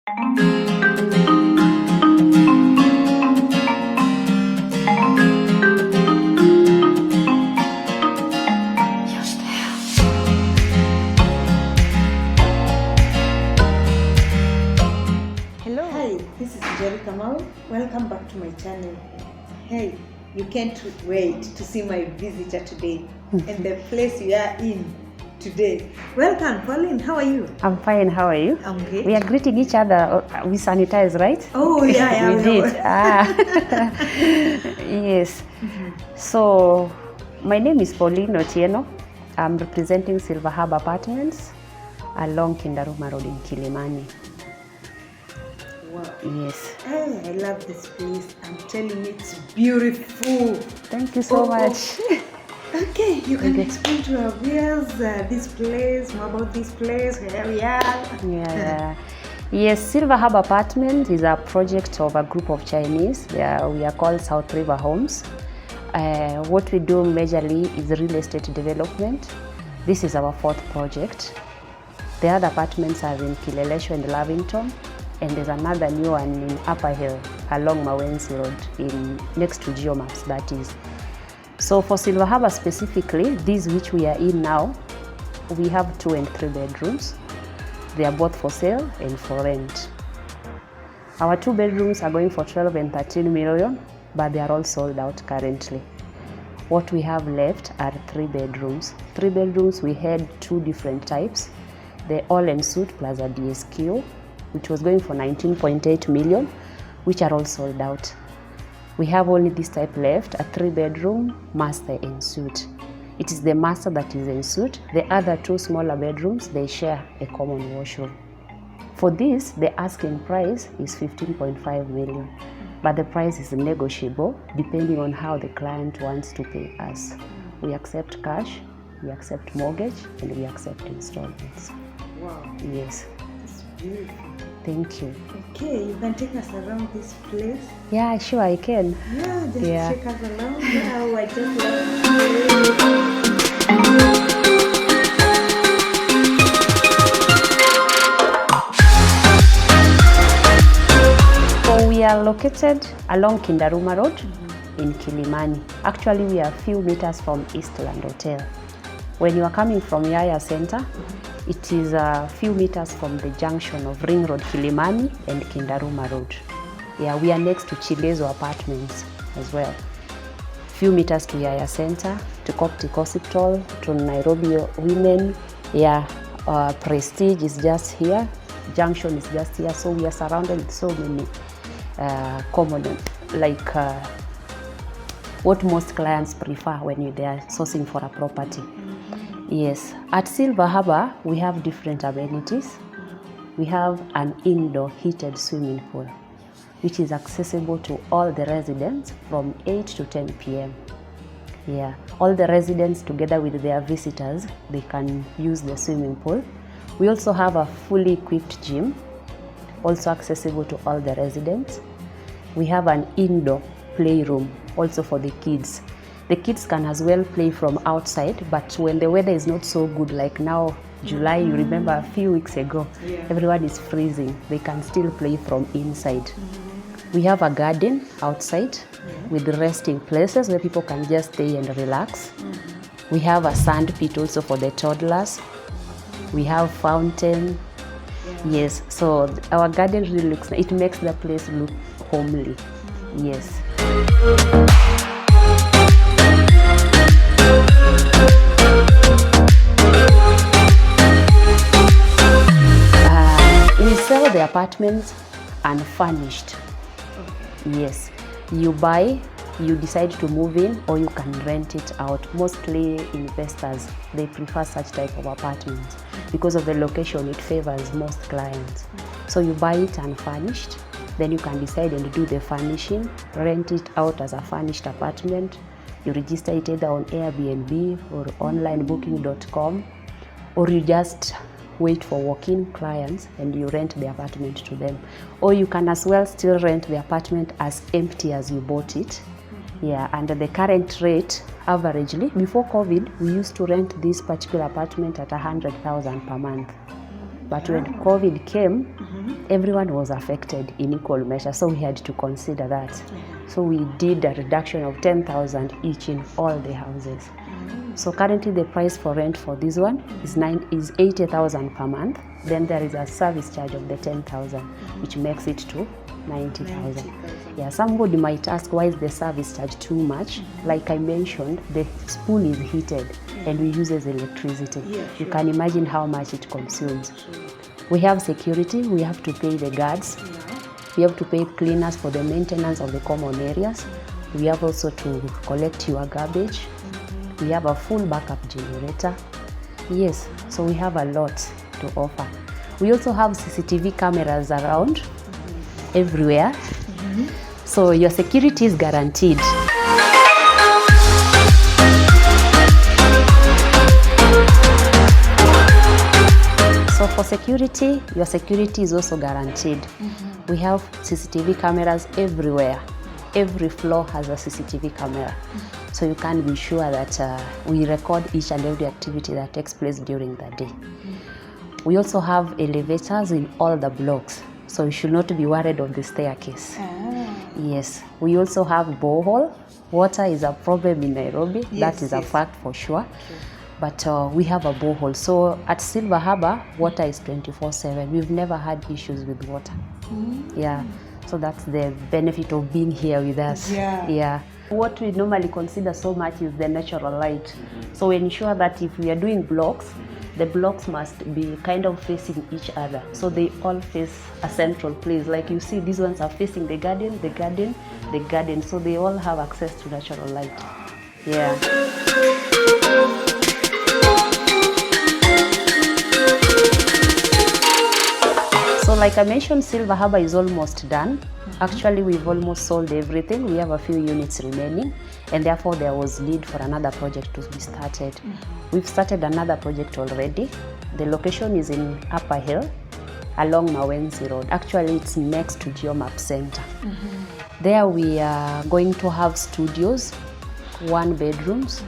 Welcome back to my channel. Hey, you can't wait to see my visitor today and the place we are in today. Welcome, Pauline. How are you? I'm fine. How are you? I'm great. We are greeting each other. We sanitize, right? Oh, yeah. We did. Yes. So, my name is Pauline Otieno. I'm representing Silver Habour Apartments along Kindaruma Road in Kilimani. Wow. Yes. Hey, I love this place. I'm telling you, it's beautiful. Thank you so much. Okay, you can explain to our viewers this place, more about this place, where we are. Yeah. Yes, Silver Habour Apartment is a project of a group of Chinese. We are called South River Homes. What we do majorly is real estate development. This is our fourth project. The other apartments are in Kileleshwa and Lavington. And there's another new one in Upper Hill along Mawenzi Road next to Geomaps, that is. So for Silver Habour specifically, these which we are in now, we have 2 and 3 bedrooms. They are both for sale and for rent. Our 2 bedrooms are going for 12 and 13 million, but they are all sold out currently. What we have left are 3 bedrooms. 3 bedrooms, we had 2 different types. The all-en-suite plus a DSQ, which was going for 19.8 million, which are all sold out. We have only this type left, a 3-bedroom master en suite. It is the master that is en suite. The other 2 smaller bedrooms, they share a common washroom. For this, the asking price is 15.5 million, but the price is negotiable depending on how the client wants to pay us. We accept cash, we accept mortgage, and we accept installments. Wow. Yes. It's beautiful. Thank you. Okay, you can take us around this place. Yeah, sure, I can. Yeah, just take us around. Wow, I just love it. So we are located along Kindaruma Road in Kilimani. Actually, we are a few meters from Eastland Hotel. When you are coming from Yaya Center, it is a few meters from the junction of Ring Road, Kilimani and Kindaruma Road. Yeah, we are next to Chilezo Apartments as well. Few meters to Yaya Center, to Coptic Hospital, to Nairobi Women. Yeah, Prestige is just here. Junction is just here. So we are surrounded with so many common, what most clients prefer when they are sourcing for a property. Yes, at Silver Habour, we have different amenities. We have an indoor heated swimming pool, which is accessible to all the residents from 8 to 10 p.m. Yeah, all the residents together with their visitors, they can use the swimming pool. We also have a fully equipped gym, also accessible to all the residents. We have an indoor playroom, also for the kids. The kids can as well play from outside, but when the weather is not so good, like now, July, you remember a few weeks ago, everyone is freezing. They can still play from inside. We have a garden outside with resting places where people can just stay and relax. We have a sand pit also for the toddlers. We have fountain. Yes, so our garden really looks, it makes the place look homely. Yes. We sell the apartments unfurnished. Yes, you buy, you decide to move in, or you can rent it out. Mostly investors, they prefer such type of apartments because of the location. It favors most clients. So you buy it unfurnished, then you can decide and do the furnishing, rent it out as a furnished apartment. You register it either on Airbnb or onlinebooking.com, or you just wait for walk-in clients and you rent the apartment to them. Or you can as well still rent the apartment as empty as you bought it. Yeah, and the current rate, averagely, before COVID, we used to rent this particular apartment at 100,000 per month. But when COVID came, everyone was affected in equal measure, so we had to consider that. So we did a reduction of 10,000 each in all the houses. So currently the price for rent for this one is 80,000 per month. Then there is a service charge of the 10,000, which makes it to 90,000. Yeah, somebody might ask, why is the service charge too much? Like I mentioned, the spool is heated and we use electricity. You can imagine how much it consumes. We have security, we have to pay the guards. We have to pay cleaners for the maintenance of the common areas. We have also to collect your garbage. We have a full backup generator. Yes, so we have a lot to offer. We also have CCTV cameras around everywhere. So your security is guaranteed. So for security, your security is also guaranteed. We have CCTV cameras everywhere. Every floor has a CCTV camera. So you can be sure that we record each and every activity that takes place during the day. We also have elevators in all the blocks, so you should not be worried of the staircase. Yes, we also have borehole. Water is a problem in Nairobi, that is a fact for sure. But we have a borehole. So at Silver Habour, water is 24/7. We've never had issues with water. Yeah, so that's the benefit of being here with us. Yeah. What we normally consider so much is the natural light. So we ensure that if we are doing blocks, the blocks must be kind of facing each other. So they all face a central place. Like you see, these ones are facing the garden, the garden, the garden. So they all have access to natural light. Yeah. So like I mentioned, Silver Habour is almost done. Actually, we've almost sold everything. We have a few units remaining, and therefore there was need for another project to be started. We've started another project already. The location is in Upper Hill along Mawenzi Road. Actually, it's next to Geomap Center. There we are going to have studios, 1 bedrooms,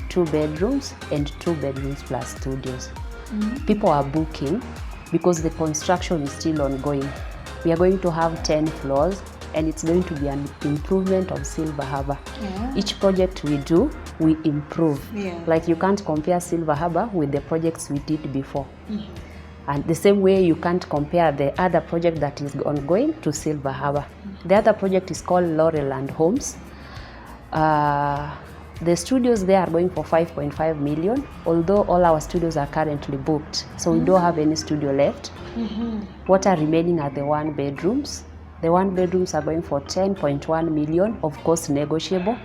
2 bedrooms, and 2 bedrooms plus studios. People are booking because the construction is still ongoing. We are going to have 10 floors, and it's going to be an improvement of Silver Habour. Each project we do, we improve. Like you can't compare Silver Habour with the projects we did before. And the same way you can't compare the other project that is ongoing to Silver Habour. The other project is called Laurelland Homes. The studios there are going for 5.5 million, although all our studios are currently booked. So we don't have any studio left. What are remaining are the 1 bedrooms. The 1 bedrooms are going for 10.1 million, of course negotiable.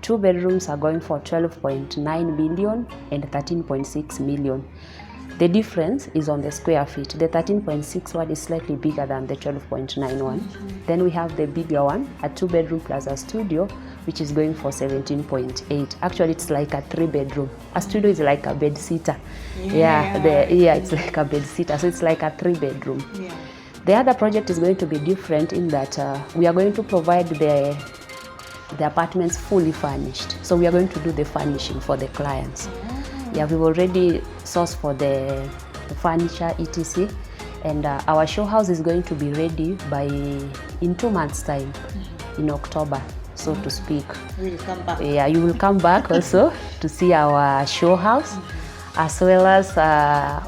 2 bedrooms are going for 12.9 million and 13.6 million. The difference is on the square feet. The 13.6 one is slightly bigger than the 12.9 one. Then we have the bigger one, a 2-bedroom plus a studio, which is going for 17.8. Actually, it's like a 3-bedroom. A studio is like a bed sitter. It's like a bed sitter. So it's like a 3-bedroom. The other project is going to be different in that we are going to provide the apartments fully furnished. So we are going to do the furnishing for the clients. We've already sourced for the furniture, etc. And our show house is going to be ready in 2 months' time, in October, so to speak. We'll come back. Yeah, you will come back also to see our show house, as well as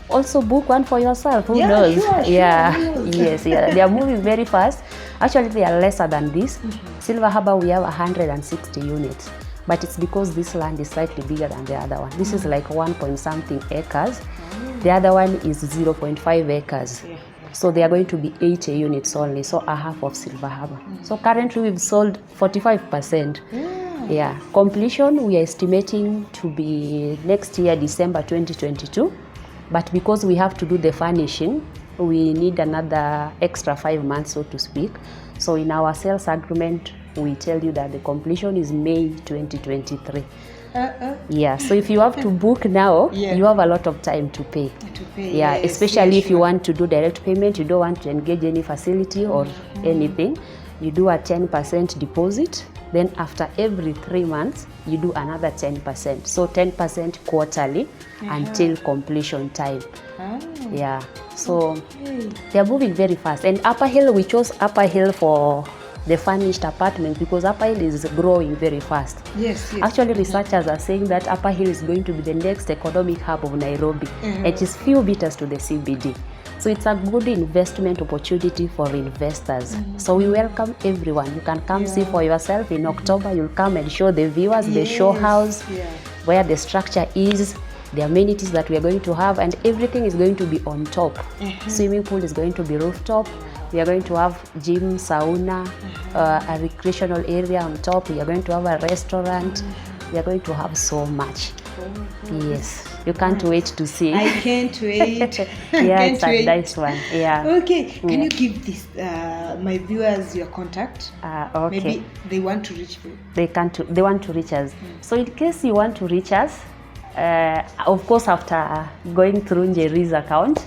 also book one for yourself. Who knows? Sure, Yes, they are moving very fast. Actually, they are lesser than this. Silver Habour, we have 160 units. But it's because this land is slightly bigger than the other one. This is like 1-point-something acres. The other one is 0.5 acres. So they are going to be 80 units only, so a half of Silver Habour. So currently we've sold 45%. Completion we are estimating to be next year, December 2022. But because we have to do the furnishing, we need another extra 5 months, so to speak. So in our sales agreement, we tell you that the completion is May 2023. So if you have to book now, you have a lot of time to pay. Especially if you want to do direct payment, you don't want to engage any facility or anything. You do a 10% deposit, Then after every 3 months, you do another 10%. So 10% quarterly until completion time. Yeah. So they are moving very fast. And Upper Hill, we chose Upper Hill for the furnished apartments because Upper Hill is growing very fast. Yes. Actually, researchers are saying that Upper Hill is going to be the next economic hub of Nairobi. It is few meters to the CBD. So it's a good investment opportunity for investors. So we welcome everyone. You can come see for yourself. In October, you'll come and show the viewers the show house, where the structure is, the amenities that we are going to have, and everything is going to be on top. Swimming pool is going to be rooftop. We are going to have gym, sauna, a recreational area on top. We are going to have a restaurant. We are going to have so much. Yes, you can't wait to see. I can't wait. Yeah, it's a nice one. Yeah. Okay, can you give this my viewers your contact? Okay. Maybe they want to reach you. They want to reach us. So in case you want to reach us, of course, after going through Njeri's account,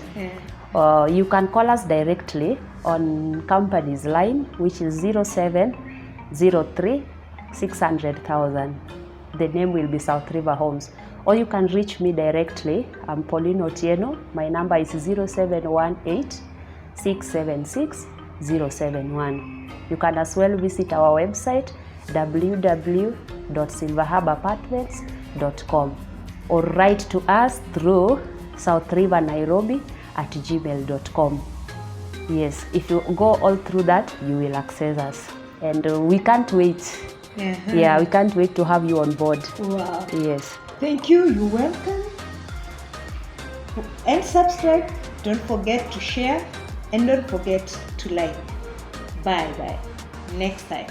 you can call us directly on company's line, which is 0703 600,000. The name will be South River Homes. Or you can reach me directly. I'm Pauline Otieno. My number is 0718 676 071. You can as well visit our website www.silverharbourapartments.com or write to us through southrivernairobi@gmail.com. Yes, if you go all through that, you will access us. And we can't wait. Yeah, we can't wait to have you on board. Wow. Yes. Thank you. You're welcome. And subscribe. Don't forget to share. And don't forget to like. Bye. Next time.